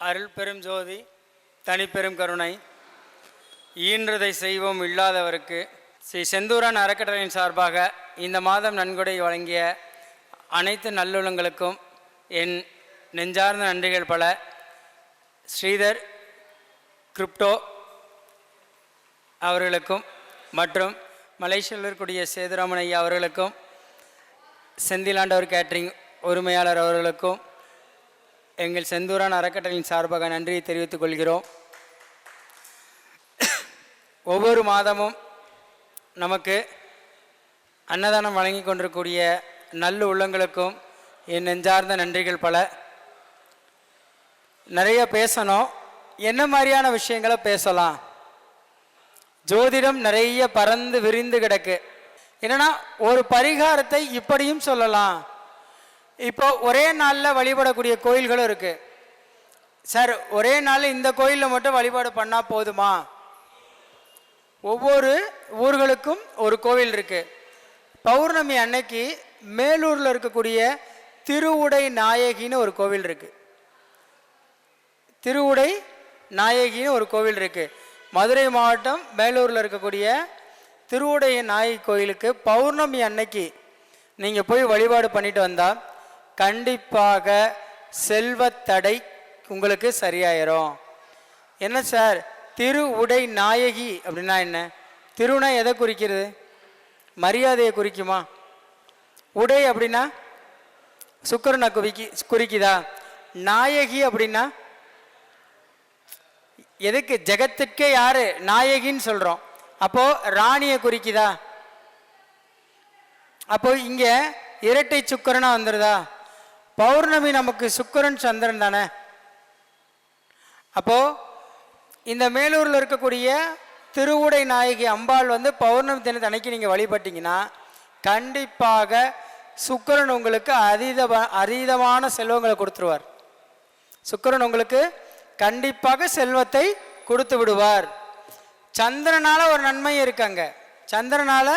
அருள் பெரும் ஜோதி தனிப்பெரும் கருணை ஈன்றதை செய்வோம் இல்லாதவருக்கு ஸ்ரீ செந்தூரான் அறக்கட்டளையின் சார்பாக இந்த மாதம் நன்கொடை வழங்கிய அனைத்து நல்லுள்ளங்களுக்கும் என் நெஞ்சார்ந்த நன்றிகள் பல. ஸ்ரீதர் கிரிப்டோ அவர்களுக்கும் மற்றும் மலேசியாவில் இருக்கக்கூடிய சேதுராமன் ஐயா அவர்களுக்கும், செந்திலாண்டவர் கேட்ரிங் உரிமையாளர் அவர்களுக்கும் எங்கள் செந்தூரான் அறக்கட்டளையின் சார்பாக நன்றியை தெரிவித்துக் கொள்கிறோம். ஒவ்வொரு மாதமும் நமக்கு அன்னதானம் வழங்கி கொண்டிருக்கூடிய நல்ல உள்ளங்களுக்கும் என் நெஞ்சார்ந்த நன்றிகள் பல. நிறைய பேசணும், என்ன மாதிரியான விஷயங்களை பேசலாம்? ஜோதிடம் நிறைய பறந்து விரிந்து கிடக்கு. என்னன்னா, ஒரு பரிகாரத்தை இப்படியும் சொல்லலாம். இப்போ ஒரே நாளில் வழிபடக்கூடிய கோயில்களும் இருக்கு. சார், ஒரே நாள் இந்த கோயிலில் மட்டும் வழிபாடு பண்ணால் போதுமா? ஒவ்வொரு ஊர்களுக்கும் ஒரு கோவில் இருக்கு. பௌர்ணமி அன்னைக்கு மேலூரில் இருக்கக்கூடிய திருவுடை நாயகின்னு ஒரு கோவில் இருக்கு. திருவுடை நாயகின்னு ஒரு கோவில் இருக்கு. மதுரை மாவட்டம் மேலூரில் இருக்கக்கூடிய திருவுடை நாயகி கோயிலுக்கு பௌர்ணமி அன்னைக்கு நீங்கள் போய் வழிபாடு பண்ணிட்டு வந்தால் கண்டிப்பாக செல்வத்தடை உங்களுக்கு சரியாயிரும். என்ன சார், திருவுடை நாயகி அப்படின்னா என்ன? திருனா எதை குறிக்கிறது? மரியாதையை குறிக்குமா? உடை அப்படின்னா சுக்கிரனை குறிக்குதா? நாயகி அப்படின்னா எதுக்கு? ஜெகத்திற்கே யாரு நாயகின்னு சொல்றோம். அப்போ ராணியை குறிக்குதா? அப்போ இங்க இரட்டை சுக்கிரனா வந்துருதா? பௌர்ணமி நமக்கு சுக்கிரன் சந்திரன் தானே. அப்போ இந்த மேலூரில் இருக்கக்கூடிய திருவுடை நாயகி அம்பாள் பௌர்ணமி தினத்தை அன்னைக்கு நீங்கள் வழிபட்டீங்கன்னா கண்டிப்பாக சுக்கிரன் உங்களுக்கு அதீதமான செல்வங்களை கொடுத்துருவார். சுக்கிரன் உங்களுக்கு கண்டிப்பாக செல்வத்தை கொடுத்து விடுவார். சந்திரனால ஒரு நன்மை இருக்காங்க, சந்திரனால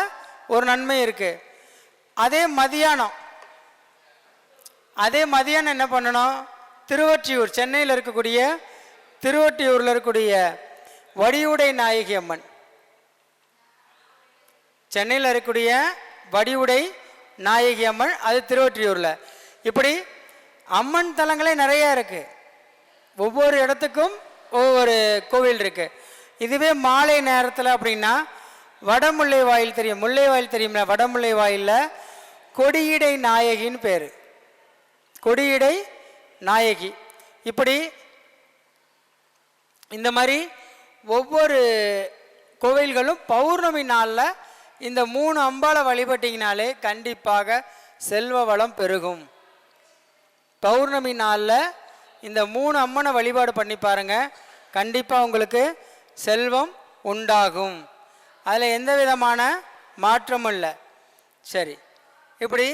ஒரு நன்மை இருக்கு. அதே மதியானம் என்ன பண்ணணும்? திருவொற்றியூர், சென்னையில் இருக்கக்கூடிய திருவொற்றியூரில் இருக்கக்கூடிய வடிவுடை நாயகி அம்மன், சென்னையில் இருக்கக்கூடிய வடிவுடை நாயகி அம்மன், அது திருவொற்றியூரில். இப்படி அம்மன் தலங்களே நிறைய இருக்கு. ஒவ்வொரு இடத்துக்கும் ஒவ்வொரு கோவில் இருக்கு. இதுவே மாலை நேரத்தில் அப்படின்னா வடமுல்லை வாயில் தெரியும், முல்லை வாயில் தெரியும்ல, வடமுல்லை வாயிலில் கொடியடை நாயகின்னு பேர், கொடியடை நாயகி. இப்படி இந்த மாதிரி ஒவ்வொரு கோவில்களும் பௌர்ணமி நாளில் இந்த 3 அம்பாளை வழிபட்டிங்கனாலே கண்டிப்பாக செல்வ வளம் பெருகும். பௌர்ணமி நாளில் இந்த 3 அம்மனை வழிபாடு பண்ணி பாருங்க, கண்டிப்பாக உங்களுக்கு செல்வம் உண்டாகும். அதில் எந்த விதமான மாற்றமும் இல்லை. சரி, இப்படி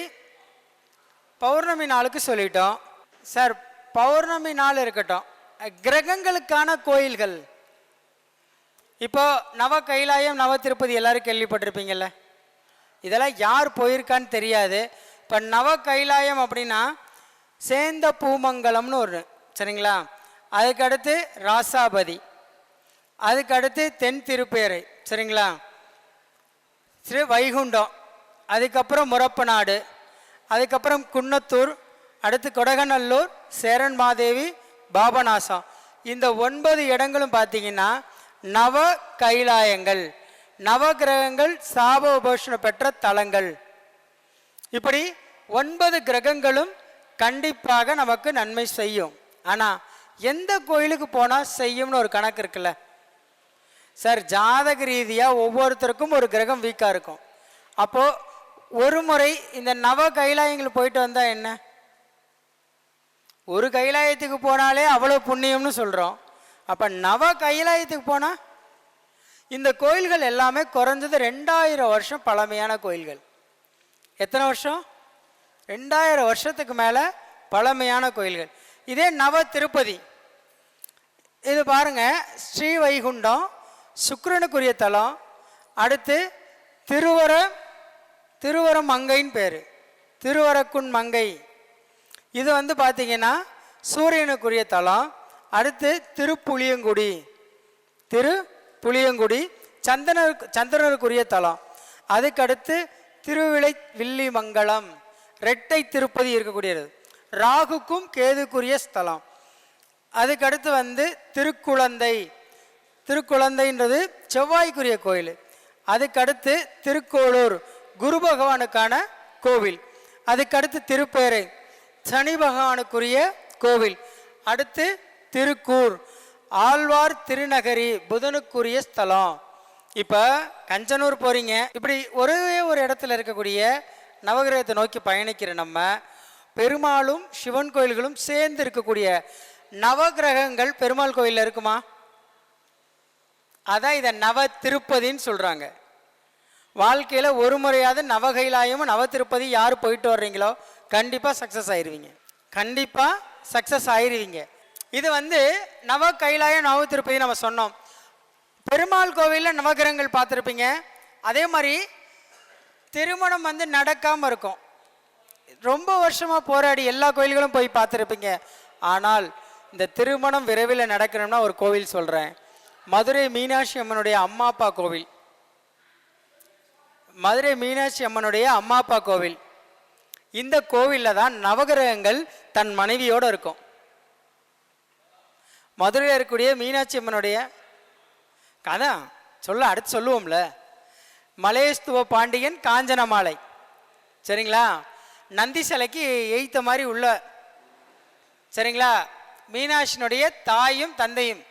பௌர்ணமி நாளுக்கு சொல்லிட்டோம். சார், பௌர்ணமி நாள் இருக்கட்டும், கிரகங்களுக்கான கோயில்கள் இப்போ நவ கைலாயம், நவ திருப்பதி எல்லாரும் கேள்விப்பட்டிருப்பீங்கல்ல. இதெல்லாம் யார் போயிருக்கான்னு தெரியாது. இப்போ நவ கைலாயம் அப்படின்னா சேந்த பூமங்கலம்னு ஒரு, சரிங்களா? அதுக்கடுத்து ராசாபதி, அதுக்கடுத்து தென் திருப்பேரை, சரிங்களா? ஸ்ரீ வைகுண்டம், அதுக்கப்புறம் முரப்பநாடு, அதுக்கப்புறம் குன்னத்தூர், அடுத்து கொடகநல்லூர், சேரன் மாதேவி, பாபநாசம். இந்த 9 இடங்களும் பார்த்தீங்கன்னா நவ கைலாயங்கள், நவகிரகங்கள் சாப உபோஷணம் பெற்ற தலங்கள். இப்படி 9 கிரகங்களும் கண்டிப்பாக நமக்கு நன்மை செய்யும். ஆனால் எந்த கோயிலுக்கு போனால் செய்யும்னு ஒரு கணக்கு இருக்குல்ல சார். ஜாதக ரீதியாக ஒவ்வொருத்தருக்கும் ஒரு கிரகம் வீக்காக இருக்கும். அப்போது ஒரு முறை இந்த நவ கைலாயங்கள் போயிட்டு வந்தால் என்ன? ஒரு கைலாயத்துக்கு போனாலே அவ்வளோ புண்ணியம்னு சொல்கிறோம். அப்போ நவ கைலாயத்துக்கு போனால் இந்த கோயில்கள் எல்லாமே குறைஞ்சது 2000 வருஷம் பழமையான கோயில்கள். எத்தனை வருஷம்? 2000 வருஷத்துக்கு மேலே பழமையான கோயில்கள். இதே நவ திருப்பதி, இது பாருங்க, ஸ்ரீ வைகுண்டம் சுக்கிரனுக்குரிய தலம். அடுத்து திருவரம் மங்கைன்னு பேர், திருவரக்குன் மங்கை. இது பார்த்தீங்கன்னா சூரியனுக்குரிய தலம். அடுத்து திருப்புளியங்குடி. திருப்புளியங்குடி சந்திரனுக்குரிய தலம். அதுக்கடுத்து திருவிளை வில்லிமங்கலம், ரெட்டை திருப்பதி இருக்கக்கூடியது, ராகுக்கும் கேதுக்குரிய ஸ்தலம். அதுக்கடுத்து திருக்குழந்தை. திருக்குழந்தைன்றது செவ்வாய்க்குரிய கோயில். அதுக்கடுத்து திருக்கோளூர், குரு பகவானுக்கான கோவில். அதுக்கடுத்து திருப்பேரை, சனி பகவானுக்குரிய கோவில். அடுத்து திருக்கூர், ஆழ்வார் திருநகரி, புதனுக்குரிய ஸ்தலம். இப்போ கஞ்சனூர் போகிறீங்க, இப்படி ஒரே ஒரு இடத்துல இருக்கக்கூடிய நவகிரகத்தை நோக்கி பயணிக்கிற நம்ம பெருமாளும் சிவன் கோயில்களும் சேர்ந்து இருக்கக்கூடிய நவகிரகங்கள் பெருமாள் கோயிலில் இருக்குமா? அதான் இதை நவ திருப்பதின்னு சொல்கிறாங்க. வாழ்க்கையில் ஒரு முறையாவது நவகைலாயமும் நவ திருப்பதி யார் போயிட்டு வர்றீங்களோ கண்டிப்பாக சக்ஸஸ் ஆயிடுவீங்க. கண்டிப்பாக சக்ஸஸ் ஆயிடுவீங்க. இது நவ கைலாயம் நவ திருப்பதி நம்ம சொன்னோம். பெருமாள் கோவிலில் நவகிரகங்கள் பார்த்துருப்பீங்க. அதே மாதிரி திருமணம் நடக்காமல் இருக்கும். ரொம்ப வருஷமாக போராடி எல்லா கோயில்களும் போய் பார்த்துருப்பீங்க. ஆனால் இந்த திருமணம் விரைவில் நடக்கணும்னா ஒரு கோவில் சொல்கிறேன். மதுரை மீனாட்சி அம்மனுடைய அம்மா அப்பா கோவில். மதுரை மீனாட்சி அம்மனுடைய அம்மா அப்பா கோவில். இந்த கோவிலில் தான் நவகிரகங்கள் தன் மனைவியோடு இருக்கும். மதுரையில் இருக்கக்கூடிய மீனாட்சி அம்மனுடைய கதை அடுத்து சொல்லுவோம்ல. மலையஸ்துவ பாண்டியன் காஞ்சன மாலை, சரிங்களா? நந்தி சிலைக்கு எய்த்த மாதிரி உள்ள, சரிங்களா? மீனாட்சியினுடைய தாயும் தந்தையும்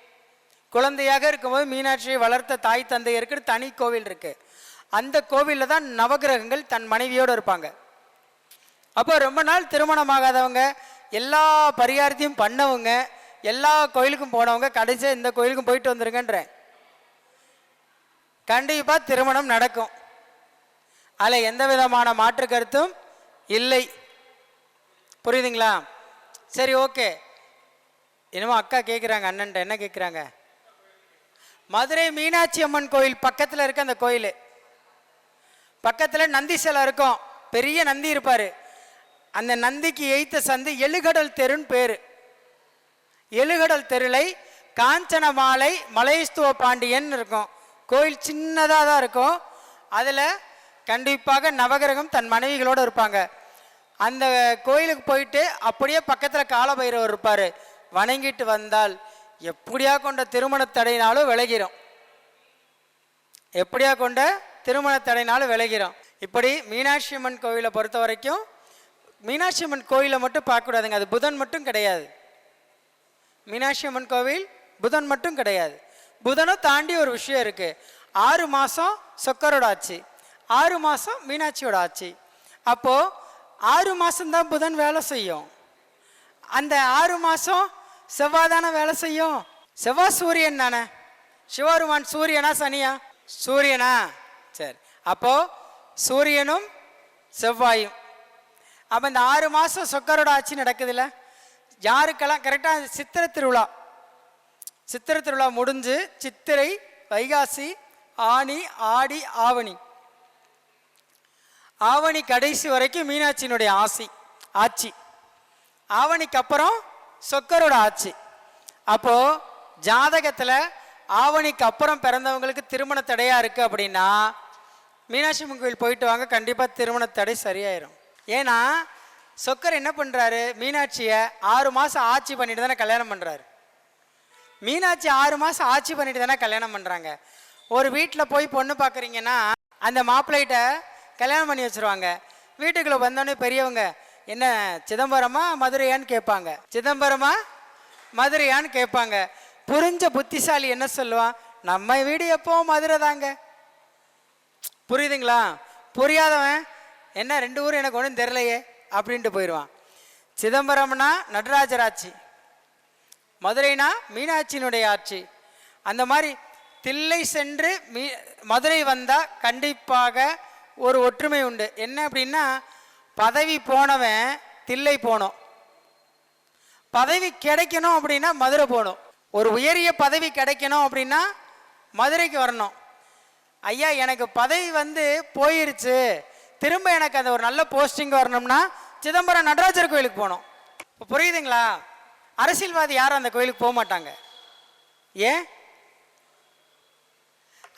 குழந்தையாக இருக்கும்போது மீனாட்சியை வளர்த்த தாய் தந்தை இருக்கிற தனி கோவில் இருக்கு. அந்த கோவிலில் தான் நவகிரகங்கள் தன் மனைவியோடு இருப்பாங்க. அப்போ ரொம்ப நாள் திருமணமாகாதவங்க, எல்லா பரிகாரத்தையும் பண்ணவங்க, எல்லா கோயிலுக்கும் போனவங்க கடைசியாக இந்த கோயிலுக்கும் போயிட்டு வந்துருங்கன்றேன். கண்டிப்பாக திருமணம் நடக்கும். அதில் எந்த விதமான மாற்று கருத்தும் இல்லை. புரியுதுங்களா? சரி, ஓகே. என்னமோ அக்கா கேட்குறாங்க, அண்ணன்ட்ட என்ன கேட்குறாங்க? மதுரை மீனாட்சி அம்மன் கோயில் பக்கத்தில் இருக்க அந்த கோயில் பக்கத்தில் நந்தி சிலை இருக்கும். பெரிய நந்தி இருப்பார். அந்த நந்திக்கு எய்த்த சந்து எழுகடல் தெருன்னு பேர். எழுகடல் தெருளை காஞ்சன மாலை மலையஸ்துவ பாண்டியன் இருக்கும். கோயில் சின்னதாக தான் இருக்கும். அதில் கண்டிப்பாக நவகிரகம் தன் மனைவிகளோடு இருப்பாங்க. அந்த கோயிலுக்கு போயிட்டு அப்படியே பக்கத்தில் காலபைரவர் இருப்பார். வணங்கிட்டு வந்தால் எப்படியா கொண்ட திருமண தடையினாலும் விலகிறோம். எப்படியா கொண்ட திருமண தடையினாலும் விலகிறோம். இப்படி மீனாட்சி அம்மன் கோயிலை பொறுத்த வரைக்கும் மீனாட்சி அம்மன் கோயிலை மட்டும் பார்க்கக்கூடாதுங்க. அது புதன் மட்டும் கிடையாது. மீனாட்சி அம்மன் கோவில் புதன் மட்டும் கிடையாது. புதனை தாண்டி ஒரு விஷயம் இருக்கு. 6 மாதம் சொக்கரோட ஆட்சி, 6 மாதம் மீனாட்சியோட ஆட்சி. அப்போ 6 மாதம்தான் புதன் வேலை செய்யும். அந்த 6 மாதம் செவ்வாய் தானே வேலை செய்யும். செவ்வாய் சூரியன் தானே. சிவருமான் சூரியனா சனியா? சூரியனா? சரி, அப்போ சூரியனும் செவ்வாயும். அப்போ இந்த 6 மாதம் சொக்கரோட ஆட்சி நடக்குதுல்ல. யாருக்கெல்லாம் கரெக்டாக சித்திரை திருவிழா, சித்திரை திருவிழா முடிஞ்சு சித்திரை, வைகாசி, ஆனி, ஆடி, ஆவணி, ஆவணி கடைசி வரைக்கும் மீனாட்சியினுடைய ஆட்சி. ஆவணிக்கு அப்புறம் சொக்கரோட ஆட்சி. அப்போ ஜாதகத்தில் ஆவணிக்கு அப்புறம் பிறந்தவங்களுக்கு திருமண தடையா இருக்கு அப்படின்னா மீனாட்சி அம்மன் கோயில் போயிட்டு வாங்க, கண்டிப்பாக திருமண தடை சரியாயிரும். ஏன்னா சொக்கர் என்ன பண்ணுறாரு, மீனாட்சியை 6 மாதம் ஆட்சி பண்ணிட்டு தானே கல்யாணம் பண்ணுறாரு. மீனாட்சி 6 மாதம் ஆட்சி பண்ணிட்டு தானே கல்யாணம் பண்ணுறாங்க. ஒரு வீட்டில் போய் பொண்ணு பார்க்குறீங்கன்னா அந்த மாப்பிள்ளைகிட்ட கல்யாணம் பண்ணி வச்சுருவாங்க. வீட்டுக்குள்ளே வந்தோடனே பெரியவங்க என்ன சிதம்பரமா மதுரையான்னு கேட்பாங்க. சிதம்பரமா மதுரையான்னு கேட்பாங்க. புரிஞ்ச புத்திசாலி என்ன சொல்லுவான், நம்ம வீடு எப்போ மதுரை தாங்க. புரியுதுங்களா? புரியாதவன் என்ன 2 ஊர் எனக்கு ஒன்றும் தெரிலையே அப்படின்ட்டு போயிடுவான். சிதம்பரம்னா நடராஜர் ஆட்சி, மதுரைனா மீனாட்சியினுடைய ஆட்சி. அந்த மாதிரி தில்லை சென்று மதுரை வந்தால் கண்டிப்பாக ஒரு ஒற்றுமை உண்டு. என்ன அப்படின்னா, பதவி போனவன் தில்லை போனோம், பதவி கிடைக்கணும் அப்படின்னா மதுரை போகணும். ஒரு உயரிய பதவி கிடைக்கணும் அப்படின்னா மதுரைக்கு வரணும். ஐயா எனக்கு பதவி போயிருச்சு, திரும்ப எனக்கு அந்த ஒரு நல்ல போஸ்டிங் வரணும்னா சிதம்பரம் நடராஜர் கோயிலுக்கு போகணும். இப்போ புரியுதுங்களா? அரசியல்வாதி யாரும் அந்த கோயிலுக்கு போக மாட்டாங்க. ஏன்?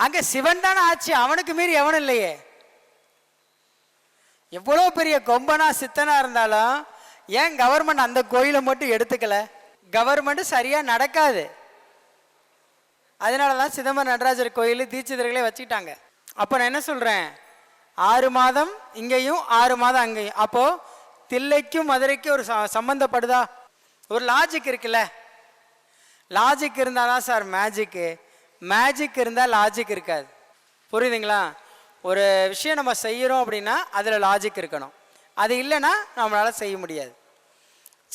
அங்க சிவன் தானே ஆச்சு, அவனுக்கு மீறி எவனும் இல்லையே. எவ்வளோ பெரிய கொம்பனா சித்தனா இருந்தாலும் ஏன் கவர்மெண்ட் அந்த கோயிலை மட்டும் எடுத்துக்கல? கவர்மெண்ட் சரியா நடக்காது. அதனாலதான் சிதம்பரம் நடராஜர் கோயில் தீட்சிதர்களே வச்சுக்கிட்டாங்க. அப்போ நான் என்ன சொல்றேன், 6 மாதம் இங்கேயும் 6 மாதம் அங்கேயும். அப்போ தில்லைக்கும் மதுரைக்கும் ஒரு சம்பந்தப்படுதா? ஒரு லாஜிக் இருக்குல்ல. லாஜிக் இருந்தாதான் சார் மேஜிக்கு. மேஜிக் இருந்தால் லாஜிக் இருக்காது. புரியுதுங்களா? ஒரு விஷயம் நம்ம செய்கிறோம் அப்படின்னா அதில் லாஜிக் இருக்கணும். அது இல்லைன்னா நம்மளால் செய்ய முடியாது.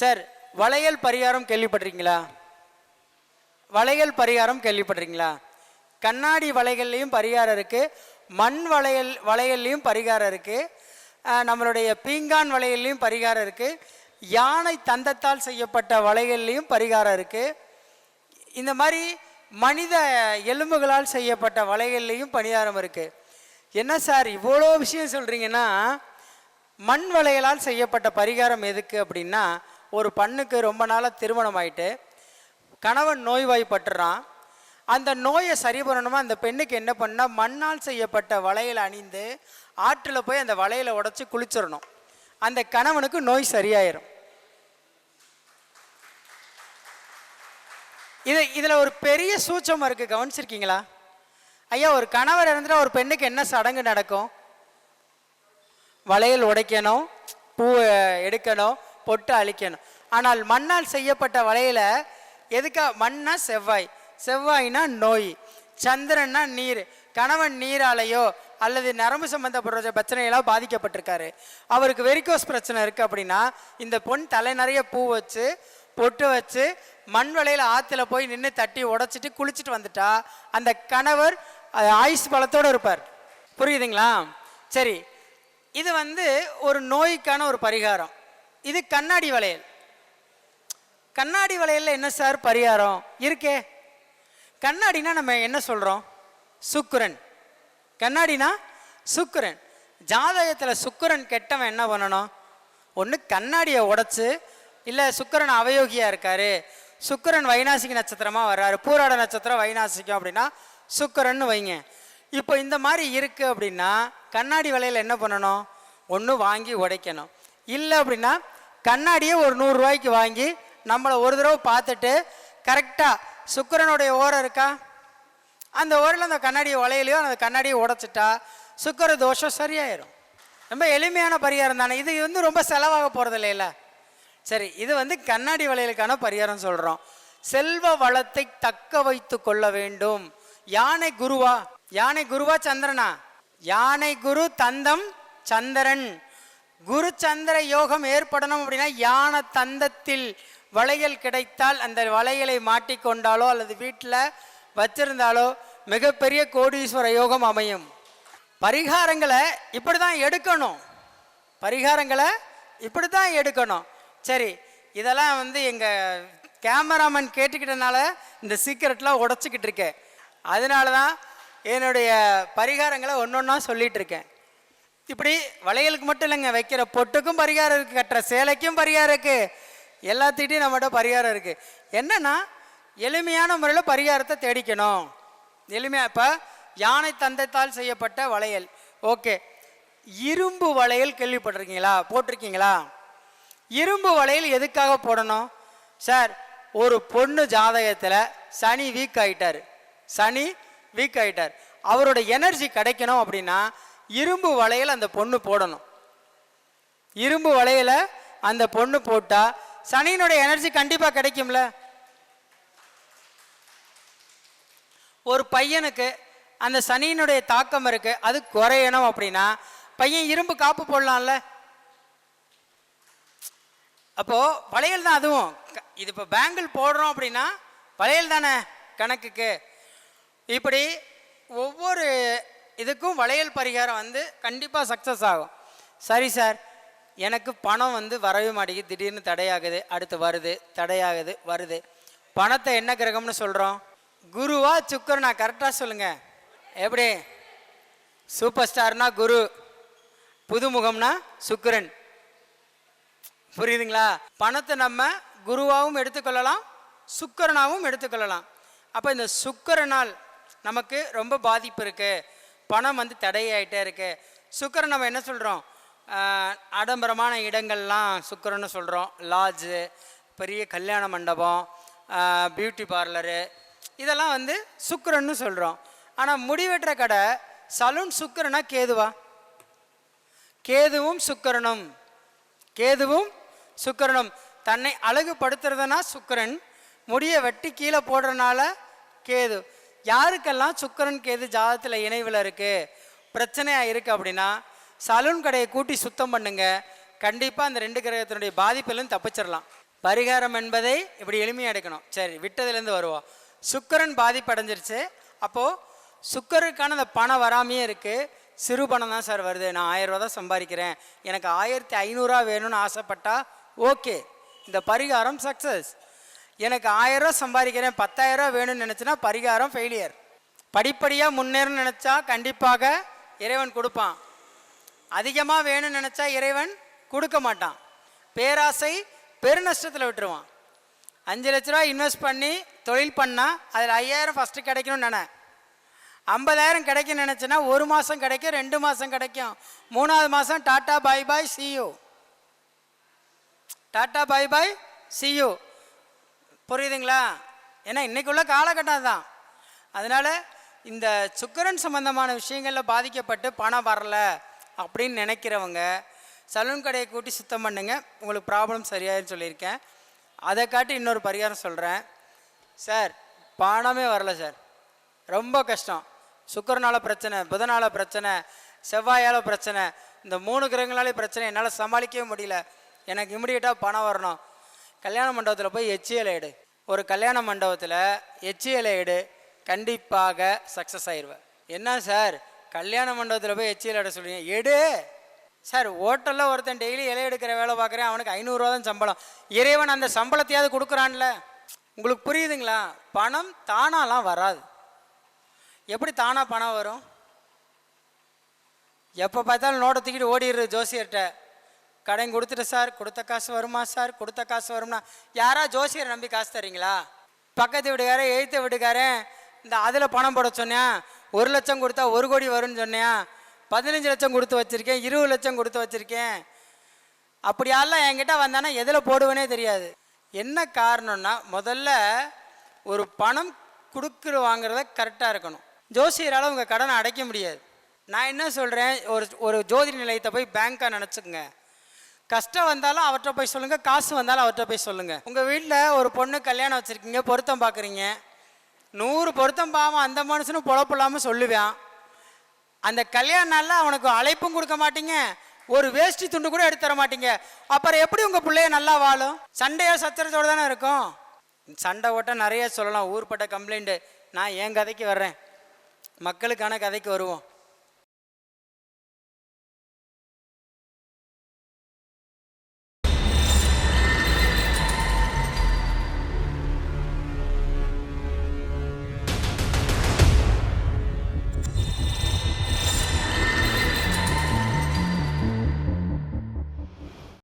சார், வளையல் பரிகாரம் கேள்விப்பட்டிருக்கீங்களா? வளையல் பரிகாரம் கேள்விப்பட்டிருக்கீங்களா? கண்ணாடி வளையல்லையும் பரிகாரம் இருக்குது, மண் வளையல்லையும் பரிகாரம் இருக்குது, நம்மளுடைய பீங்கான் வளையல்லையும் பரிகாரம் இருக்குது, யானை தந்தத்தால் செய்யப்பட்ட வளையல்லையும் பரிகாரம் இருக்குது. இந்த மாதிரி மனித எலும்புகளால் செய்யப்பட்ட வளையல்லையும் பரிகாரம் இருக்குது. என்ன சார் இவ்வளோ விஷயம் சொல்கிறீங்கன்னா, மண் வளையலால் செய்யப்பட்ட பரிகாரம் எதுக்கு அப்படின்னா, ஒரு பெண்ணுக்கு ரொம்ப நாளாக திருமணம் ஆயிட்டு கணவன் நோய்வாய்ப்பட்டுறான். அந்த நோயை சரி பண்ணணுமா அந்த பெண்ணுக்கு என்ன பண்ணால், மண்ணால் செய்யப்பட்ட வளையல் அணிந்து ஆற்றில் போய் அந்த வளையலை உடச்சி குளிச்சிடணும். அந்த கணவனுக்கு நோய் சரியாயிரும். இதில் ஒரு பெரிய சூட்சம் இருக்குது, கவனிச்சிருக்கீங்களா ஐயா? ஒரு கணவர் இருந்துட்டு ஒரு பெண்ணுக்கு என்ன சடங்கு நடக்கும்? வளையல் உடைக்கணும், பூ எடுக்கணும், பொட்டு அழிக்கணும். ஆனால் மண்ணால் செய்யப்பட்ட வளையலை எதுக்கா? மண்ணா செவ்வாய், செவ்வாய்னா நோய், சந்திரன்னா நீர். கணவன் நீராலையோ அல்லது நரம்பு சம்பந்தப்படுற பிரச்சனையெல்லாம் பாதிக்கப்பட்டிருக்காரு, அவருக்கு வெரிகோஸ் பிரச்சனை இருக்குது அப்படின்னா இந்த பொண் தலை நிறைய பூ வச்சு பொட்டு வச்சு மண் வளையல் ஆற்றுல போய் நின்று தட்டி உடைச்சிட்டு குளிச்சுட்டு வந்துட்டா அந்த கணவர் ஆயுஷ் பலத்தோடு இருப்பார். புரியுதுங்களா? சரி, இது ஒரு நோய்க்கான ஒரு பரிகாரம். இது கண்ணாடி வளையல். கண்ணாடி வளையல்ல என்ன சார் பரிகாரம் இருக்கே? கண்ணாடினா நம்ம என்ன சொல்கிறோம்? சுக்கிரன். கண்ணாடினா சுக்கிரன். ஜாதகத்தில் சுக்கிரன் கெட்டவன் என்ன பண்ணணும்? ஒன்று கண்ணாடியை உடைச்சு, இல்லை சுக்கிரன் அவயோகியாக இருக்காரு, சுக்கிரன் வைநாசிக நட்சத்திரமாக வர்றாரு, பூராட நட்சத்திரம் வைநாசிக்கம் அப்படின்னா சுக்கிரன்னு வைங்க. இப்போ இந்த மாதிரி இருக்குது அப்படின்னா கண்ணாடி வளையல் என்ன பண்ணணும்? ஒன்று வாங்கி உடைக்கணும். இல்லை அப்படின்னா கண்ணாடியே ஒரு 100 ரூபாய்க்கு வாங்கி நம்மளை ஒரு தடவை பார்த்துட்டு கரெக்டாக சுக்கிரனுடைய ஓரம் இருக்கா, அந்த ஓரில் அந்த கண்ணாடியை வளையலையோ அந்த கண்ணாடியை உடைச்சிட்டா சுக்கிர தோஷம் சரியாயிரும். ரொம்ப எளிமையான பரிகாரம் தானே இது. ரொம்ப செலவாக போகிறது இல்லைல்ல. சரி, இது கண்ணாடி வளையலுக்கான பரிகாரம் சொல்கிறோம். செல்வ வளத்தை தக்க வைத்து கொள்ள வேண்டும். யானை குருவா? யானை குருவா சந்திரனா? யானை குரு தந்தம் சந்திரன். குரு சந்திர யோகம் ஏற்படணும் அப்படின்னா யானை தந்தத்தில் வளையல் கிடைத்தால் அந்த வளையலை மாட்டிக்கொண்டாலோ அல்லது வீட்டில் வச்சிருந்தாலோ மிகப்பெரிய கோடீஸ்வர யோகம் அமையும். பரிகாரங்களை இப்படி தான் எடுக்கணும். பரிகாரங்களை இப்படி தான் எடுக்கணும். சரி, இதெல்லாம் எங்கள் கேமராமேன் கேட்டுக்கிட்டனால இந்த சீக்கிரட்லாம் உடச்சிக்கிட்டு இருக்கேன். அதனால தான் என்னுடைய பரிகாரங்களை ஒன்றொன்னா சொல்லிகிட்டு இருக்கேன். இப்படி வளையலுக்கு மட்டும் இல்லைங்க, வைக்கிற பொட்டுக்கும் பரிகாரம் இருக்குது, கட்டுற சேலைக்கும் பரிகாரம் இருக்குது, எல்லாத்திட்டையும் நம்மகிட்ட பரிகாரம் இருக்குது. என்னென்னா எளிமையான முறையில் பரிகாரத்தை தேடிக்கணும். எளிமையாக இப்போ யானை தந்தத்தால் செய்யப்பட்ட வளையல், ஓகே. இரும்பு வளையல் கேள்விப்பட்டிருக்கீங்களா? போட்டிருக்கீங்களா? இரும்பு வளையல் எதுக்காக போடணும் சார்? ஒரு பொண்ணு ஜாதகத்தில் சனி வீக் ஆகிட்டார், சனி வீக் ஆகிட்டார், அவரோட எனர்ஜி கிடைக்கணும் அப்படின்னா இரும்பு வளையல் அந்த பொண்ணு போடணும். இரும்பு வளையலை அந்த பொண்ணு போட்டால் சனியினுடைய எனர்ஜி கண்டிப்பாக கிடைக்கும்ல. ஒரு பையனுக்கு அந்த சனியினுடைய தாக்கம் இருக்கு, அது குறையணும் அப்படின்னா பையன் இரும்பு காப்பு போடலாம்ல. அப்போ வளையல் தான் அதுவும். இது இப்போ பேங்கிள் போடுறோம் அப்படின்னா வளையல் தானே கணக்குக்கு. இப்படி ஒவ்வொரு இதுக்கும் வளையல் பரிகாரம் கண்டிப்பாக சக்ஸஸ் ஆகும். சரி சார், எனக்கு பணம் வரவே மாட்டேங்குது, திடீர்னு தடையாகுது, அடுத்து வருது, தடையாகுது, வருது. பணத்தை என்ன கிரகம்னு சொல்கிறோம்? குருவா சுக்கிரனா? கரெக்டாக சொல்லுங்கள். எப்படி? சூப்பர் ஸ்டார்னா குரு, புதுமுகம்னா சுக்கிரன். புரியுதுங்களா? பணத்தை நம்ம குருவாகவும் எடுத்துக்கொள்ளலாம், சுக்கிரனாகவும் எடுத்துக்கொள்ளலாம். அப்போ இந்த சுக்கிரனால் நமக்கு ரொம்ப பாதிப்பு இருக்குது, பணம் வந்து தடையாயிட்டே இருக்குது. சுக்கிரன் நம்ம என்ன சொல்கிறோம், ஆடம்பரமான இடங்கள்லாம் சுக்கிரன்னு சொல்கிறோம். லாட்ஜு, பெரிய கல்யாண மண்டபம், பியூட்டி பார்லரு, இதெல்லாம் வந்து சுக்கிரன்னு சொல்கிறோம். ஆனால் முடிவெட்டுற கடை சலூன் சுக்கிரனா கேதுவா? கேதுவும் சுக்கிரனும், கேதுவும் சுக்கிரனும். தன்னை அழகுபடுத்துறதுனா சுக்கிரன், முடியை வெட்டி கீழே போடுறதுனால கேது. யாருக்கெல்லாம் சுக்கிரன் கேது ஜாதகத்தில் இணைவில் இருக்குது, பிரச்சனையாக இருக்குது அப்படின்னா சலூன் கடையை கூட்டி சுத்தம் பண்ணுங்க. கண்டிப்பாக அந்த 2 கிரகத்தினுடைய பாதிப்பிலும் தப்பிச்சிடலாம். பரிகாரம் என்பதை இப்படி எளிமையாக எடுக்கணும். சரி, விட்டதுலேருந்து வருவோம். சுக்கிரன் பாதிப்படைஞ்சிருச்சு. அப்போது சுக்கிரனுக்கான அந்த பணம் வராமையே இருக்குது. சிறு பணம் தான் சார் வருது, நான் 1000 ரூபா தான் சம்பாதிக்கிறேன், எனக்கு 1500 வேணும்னு ஆசைப்பட்டா ஓகே, இந்த பரிகாரம் சக்ஸஸ். எனக்கு 1000 ரூபா சம்பாதிக்கிறேன், 10,000 வேணும்னு நினச்சினா பரிகாரம் ஃபெயிலியர். படிப்படியாக முன்னேறணும்னு நினச்சா கண்டிப்பாக இறைவன் கொடுப்பான். அதிகமாக வேணும்னு நினச்சா இறைவன் கொடுக்க மாட்டான். பேராசை பெருநஷ்டத்தில் விட்டுருவான். 5 லட்ச ரூபா இன்வெஸ்ட் பண்ணி தொழில் பண்ணால் அதில் 5000 ஃபஸ்ட்டு கிடைக்கணும்னு நினை. 50,000 கிடைக்கும்னு நினச்சின்னா 1 மாதம் கிடைக்கும், 2 மாதம் கிடைக்கும், 3வது மாதம் டாட்டா பாய் பாய் சியூ, டாட்டா பாய் பாய் சியூ. புரியுதுங்களா? ஏன்னா இன்றைக்குள்ள காலகட்டம் தான். அதனால் இந்த சுக்கிரன் சம்பந்தமான விஷயங்களில் பாதிக்கப்பட்டு பணம் வரல அப்படின்னு நினைக்கிறவங்க சலூன் கடையை கூட்டி சுத்தம் பண்ணுங்க, உங்களுக்கு ப்ராப்ளம் சரியாயிருன்னு சொல்லியிருக்கேன். அதை காட்டி இன்னொரு பரிகாரம் சொல்கிறேன். சார் பணமே வரல சார், ரொம்ப கஷ்டம், சுக்கிரனால் பிரச்சனை, புதனால் பிரச்சனை, செவ்வாயால் பிரச்சனை, இந்த 3 கிரகங்களாலே பிரச்சனை, என்னால் சமாளிக்கவே முடியல, எனக்கு இமிடியேட்டாக பணம் வரணும். கல்யாண மண்டபத்தில் போய் எச்சியலை எடு. ஒரு கல்யாண மண்டபத்தில் எச்சியலை எடு, கண்டிப்பாக சக்ஸஸ் ஆயிடுவேன். என்ன சார் கல்யாண மண்டபத்தில் போய் எச்சியலை எட சொல்லுவீங்க? எடு சார். ஹோட்டலில் ஒருத்தன் டெய்லி இலை எடுக்கிற வேலை பார்க்குறேன், அவனுக்கு 500 ரூபா தான் சம்பளம். இறைவன் அந்த சம்பளத்தையாவது கொடுக்குறான்ல. உங்களுக்கு புரியுதுங்களா? பணம் தானாலாம் வராது. எப்படி தானாக பணம் வரும்? எப்போ பார்த்தாலும் நோட்டை தூக்கிட்டு ஓடிடுறது ஜோசியர்கிட்ட. கடன் கொடுத்துட்டு சார், கொடுத்த காசு வருமா சார், கொடுத்த காசு வரும்னா யாரா ஜோசியரை நம்பி காசு தரீங்களா? பக்கத்து வீட்டுக்காரன், எய்த்த வீட்டுக்காரன் இந்த அதில் பணம் போட சொன்னேன், 1 லட்சம் கொடுத்தா 1 கோடி வரும்னு சொன்னேன், 15 லட்சம் கொடுத்து வச்சுருக்கேன், 20 லட்சம் கொடுத்து வச்சுருக்கேன். அப்படியெல்லாம் என்கிட்ட வந்தானா எதில் போடுவேனே தெரியாது. என்ன காரணம்னா முதல்ல ஒரு பணம் கொடுக்குற வாங்குறத கரெக்டாக இருக்கணும். ஜோசியரால் உங்கள் கடனை அடைக்க முடியாது. நான் என்ன சொல்கிறேன், ஒரு ஜோதி நிலையத்தை போய் பேங்காக நினச்சிக்கோங்க. கஷ்டம் வந்தாலும் அவர்கிட்ட போய் சொல்லுங்கள், காசு வந்தாலும் அவர்கிட்ட போய் சொல்லுங்கள். உங்கள் வீட்டில் ஒரு பொண்ணு கல்யாணம் வச்சுருக்கீங்க, பொருத்தம் பார்க்குறீங்க, 100 பொருத்தம் பாவம் அந்த மனுஷனும் பொழப்பில்லாமல் சொல்லுவேன். அந்த கல்யாண நாளில் அவனுக்கு அழைப்பும் கொடுக்க மாட்டீங்க, ஒரு வேஷ்டி துண்டு கூட எடுத்து தர மாட்டீங்க. அப்புறம் எப்படி உங்கள் பிள்ளைய நல்லா வாழும்? சண்டையோ சச்சரத்தோடு தானே இருக்கும். சண்டை ஓட்ட நிறைய சொல்லலாம், ஊர்பட்ட கம்ப்ளைண்ட்டு. நான் என் கதைக்கு வர்றேன், மக்களுக்கான கதைக்கு வருவோம்.